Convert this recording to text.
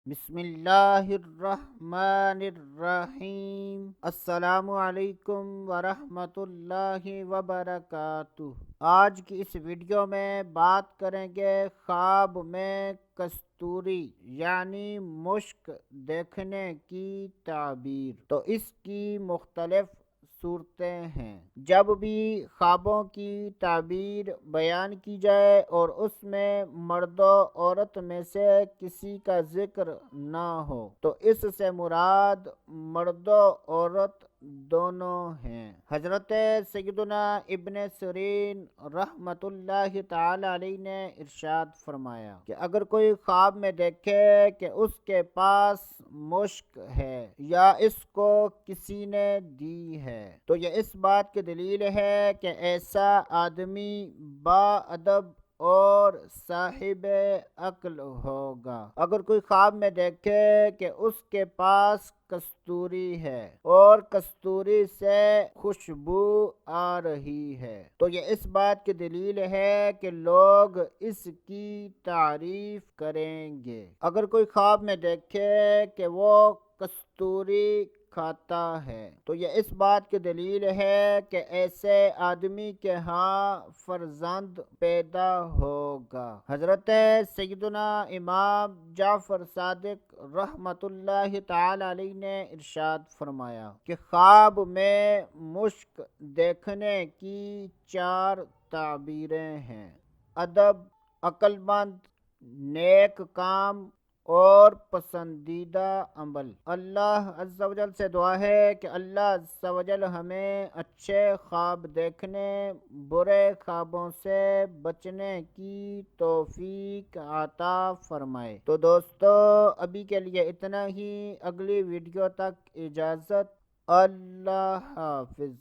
بسم اللہ الرحمن الرحیم۔ السلام علیکم ورحمۃ اللہ وبرکاتہ۔ آج کی اس ویڈیو میں بات کریں گے خواب میں کستوری یعنی مشک دیکھنے کی تعبیر۔ تو اس کی مختلف صورتیں ہیں۔ جب بھی خوابوں کی تعبیر بیان کی جائے اور اس میں مرد و عورت میں سے کسی کا ذکر نہ ہو تو اس سے مراد مرد و عورت دونوں ہیں۔ حضرت سیدنا ابن سیرین رحمت اللہ تعالی علیہ نے ارشاد فرمایا کہ اگر کوئی خواب میں دیکھے کہ اس کے پاس مشک ہے یا اس کو کسی نے دی ہے تو یہ اس بات کی دلیل ہے کہ ایسا آدمی با ادب اور صاحب عقل ہوگا۔ اگر کوئی خواب میں دیکھے کہ اس کے پاس کستوری ہے اور کستوری سے خوشبو آ رہی ہے تو یہ اس بات کی دلیل ہے کہ لوگ اس کی تعریف کریں گے۔ اگر کوئی خواب میں دیکھے کہ وہ کستوری کھاتا ہے تو یہ اس بات کی دلیل ہے کہ ایسے آدمی کے ہاں فرزند پیدا ہوگا۔ حضرت سیدنا امام جعفر صادق رحمت اللہ تعالی علیہ نے ارشاد فرمایا کہ خواب میں مشک دیکھنے کی 4 تعبیریں ہیں: ادب، عقل مند، نیک کام اور پسندیدہ عمل۔ اللہ عز و جل سے دعا ہے کہ اللہ عز و جل ہمیں اچھے خواب دیکھنے، برے خوابوں سے بچنے کی توفیق عطا فرمائے۔ تو دوستو ابھی کے لیے اتنا ہی، اگلی ویڈیو تک اجازت۔ اللہ حافظ۔